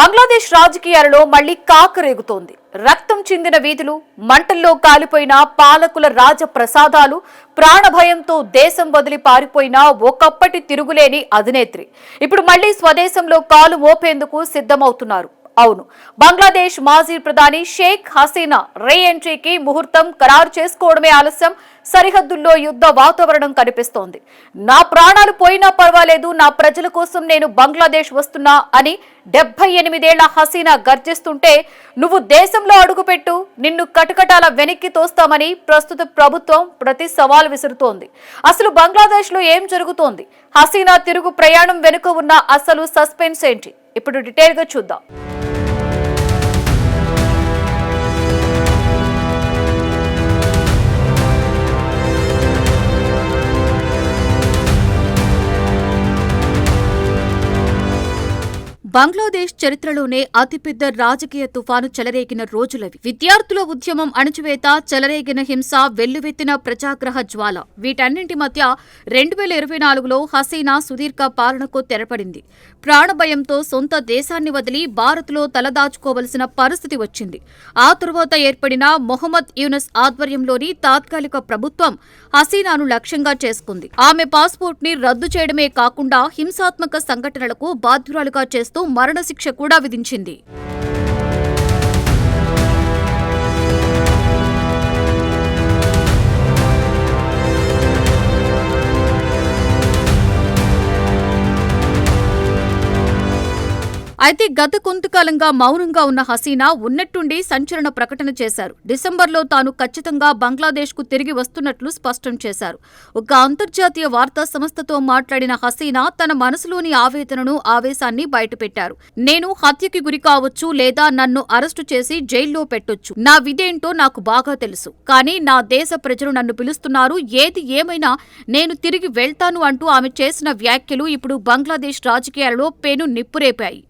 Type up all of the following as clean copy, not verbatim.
బంగ్లాదేశ్ రాజకీయాలలో మళ్లీ కాకరేగుతోంది. రక్తం చిందిన వీధులు, మంటల్లో కాలిపోయిన పాలకుల రాజప్రసాదాలు, ప్రాణభయంతో దేశం వదిలి పారిపోయిన ఒకప్పటి తిరుగులేని అధినేత్రి ఇప్పుడు మళ్లీ స్వదేశంలో కాలు మోపేందుకు సిద్ధమవుతున్నారు. అవును, బంగ్లాదేశ్ మాజీ ప్రధాని షేక్ హసీనా రీ ఎంట్రీకి ముహూర్తం ఖరారు చేసుకోవడమే ఆలస్యం. సరిహద్దుల్లో యుద్ధ వాతావరణం కనిపిస్తోంది. నా ప్రాణాలు పోయినా పర్వాలేదు, నా ప్రజల కోసం నేను బంగ్లాదేశ్ వస్తున్నా అని 78 ఏళ్ల హసీనా గర్జిస్తుంటే, నువ్వు దేశంలో అడుగుపెట్టు, నిన్ను కటకటాల వెనక్కి తోస్తామని ప్రస్తుత ప్రభుత్వం ప్రతి సవాల్ విసురుతోంది. అసలు బంగ్లాదేశ్ లో ఏం జరుగుతోంది? హసీనా తిరుగు ప్రయాణం వెనుక ఉన్న అసలు సస్పెన్స్ ఏంటి? ఇప్పుడు డీటెయిల్ గా చూద్దాం. బంగ్లాదేశ్ చరిత్రలోనే అతిపెద్ద రాజకీయ తుఫాను చెలరేగిన రోజులవి. విద్యార్థుల ఉద్యమం అణచివేత, చెలరేగిన హింస, వెల్లువెత్తిన ప్రజాగ్రహ జ్వాల, వీటన్నింటి మధ్య 2024లో హసీనా సుదీర్ఘ పాలనకు తెరపడింది. ప్రాణభయంతో సొంత దేశాన్ని వదిలి భారత్లో తలదాచుకోవలసిన పరిస్థితి వచ్చింది. ఆ తరువాత ఏర్పడిన మొహమ్మద్ యూనస్ ఆధ్వర్యంలోని తాత్కాలిక ప్రభుత్వం హసీనాను లక్ష్యంగా చేసుకుంది. ఆమె పాస్పోర్ట్ ని రద్దు చేయడమే కాకుండా హింసాత్మక సంఘటనలకు బాధ్యురాలుగా చేస్తూ మరణశిక్ష కూడా విధించింది. అయితే గత కొంతకాలంగా మౌనంగా ఉన్న హసీనా ఉన్నట్టుండి సంచలన ప్రకటన చేశారు. డిసెంబర్లో తాను ఖచ్చితంగా బంగ్లాదేశ్ కు తిరిగి వస్తున్నట్లు స్పష్టం చేశారు. ఒక అంతర్జాతీయ వార్తా సంస్థతో మాట్లాడిన హసీనా తన మనసులోని ఆవేదనను, ఆవేశాన్ని బయటపెట్టారు. నేను హత్యకి గురి కావచ్చు, లేదా నన్ను అరెస్టు చేసి జైల్లో పెట్టొచ్చు. నా విధేంటో నాకు బాగా తెలుసు. కానీ నా దేశ ప్రజలు నన్ను పిలుస్తున్నారు. ఏది ఏమైనా నేను తిరిగి వెళ్తాను అంటూ ఆమె చేసిన వ్యాఖ్యలు ఇప్పుడు బంగ్లాదేశ్ రాజకీయాలలో పెను నిప్పురేపాయి.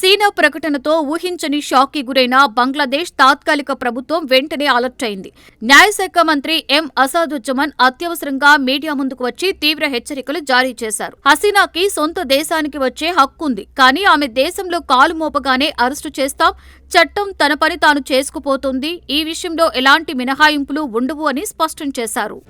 హసీనా ప్రకటనతో ఊహించని షాక్ కి గురైన బంగ్లాదేశ్ తాత్కాలిక ప్రభుత్వం వెంటనే అలర్ట్ అయింది. న్యాయశాఖ మంత్రి ఎం అసాదుజ్జమాన్ అత్యవసరంగా మీడియా ముందుకు వచ్చి తీవ్ర హెచ్చరికలు జారీ చేశారు. హసీనాకి సొంత దేశానికి వచ్చే హక్కుంది, కానీ ఆమె దేశంలో కాలు మోపగానే అరెస్టు చేస్తాం, చట్టం తన పని తాను చేసుకుపోతుంది, ఈ విషయంలో ఎలాంటి మినహాయింపులు ఉండవు అని స్పష్టం చేశారు.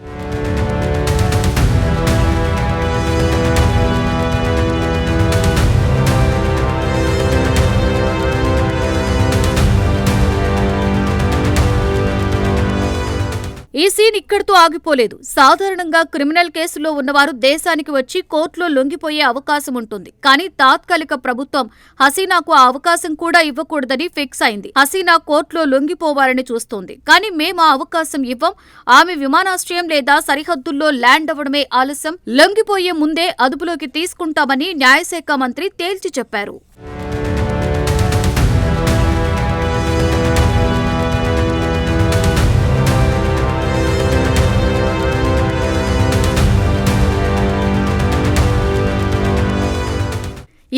ఈ సీన్ ఇక్కడితో ఆగిపోలేదు. సాధారణంగా క్రిమినల్ కేసులో ఉన్నవారు దేశానికి వచ్చి కోర్టులో లొంగిపోయే అవకాశం ఉంటుంది. కానీ తాత్కాలిక ప్రభుత్వం హసీనాకు ఆ అవకాశం కూడా ఇవ్వకూడదని ఫిక్స్ అయింది. హసీనా కోర్టులో లొంగిపోవాలని చూస్తోంది, కానీ మేము ఆ అవకాశం ఇవ్వం. ఆమె విమానాశ్రయం లేదా సరిహద్దుల్లో ల్యాండ్ అవ్వడమే ఆలస్యం. లొంగిపోయే ముందే అదుపులోకి తీసుకుంటామని న్యాయశాఖ మంత్రి తేల్చి చెప్పారు.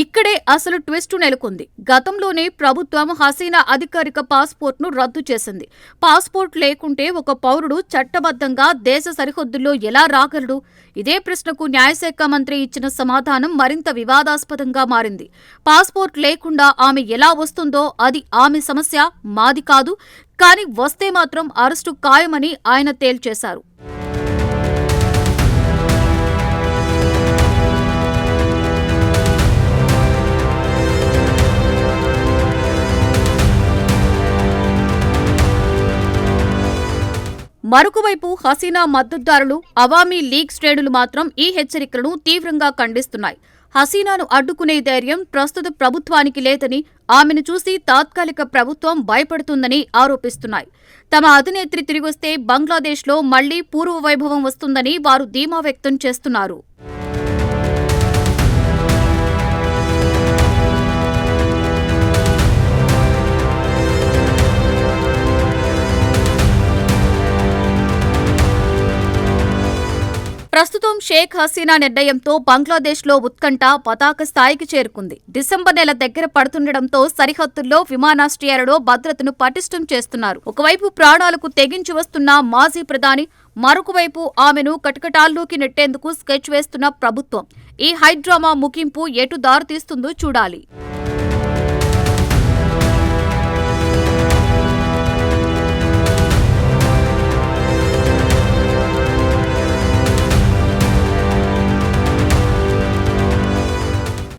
ఇక్కడే అసలు ట్విస్టు నెలకొంది. గతంలోనే ప్రభుత్వం హసీనా అధికారిక పాస్పోర్ట్ ను రద్దు చేసింది. పాస్పోర్ట్ లేకుంటే ఒక పౌరుడు చట్టబద్ధంగా దేశ సరిహద్దుల్లో ఎలా రాగలడు? ఇదే ప్రశ్నకు న్యాయశాఖ మంత్రి ఇచ్చిన సమాధానం మరింత వివాదాస్పదంగా మారింది. పాస్పోర్ట్ లేకుండా ఆమె ఎలా వస్తుందో అది ఆమె సమస్య, మాది కాదు. కానీ వస్తే మాత్రం అరెస్టు ఖాయమని ఆయన తేల్చేశారు. మరొకవైపు హసీనా మద్దతుదారులు, అవామీ లీగ్ శ్రేణులు మాత్రం ఈ హెచ్చరికలను తీవ్రంగా ఖండిస్తున్నాయి. హసీనాను అడ్డుకునే ధైర్యం ప్రస్తుత ప్రభుత్వానికి లేదని, ఆమెను చూసి తాత్కాలిక ప్రభుత్వం భయపడుతుందని ఆరోపిస్తున్నాయి. తమ అధినేత్రి తిరిగొస్తే బంగ్లాదేశ్లో మళ్లీ పూర్వ వైభవం వస్తుందని వారు ధీమా వ్యక్తం చేస్తున్నారు. ప్రస్తుతం షేక్ హసీనా నిర్ణయంతో బంగ్లాదేశ్లో ఉత్కంఠ పతాక స్థాయికి చేరుకుంది. డిసెంబర్ నెల దగ్గర పడుతుండటంతో సరిహద్దుల్లో విమానాశ్రయాలలో భద్రతను పటిష్టం చేస్తున్నారు. ఒకవైపు ప్రాణాలకు తెగించి వస్తున్న మాజీ ప్రధాని, మరొకవైపు ఆమెను కటకటాల్లోకి నెట్టేందుకు స్కెచ్ వేస్తున్న ప్రభుత్వం. ఈ హైడ్రామా ముగింపు ఎటు దారితీస్తుందో చూడాలి.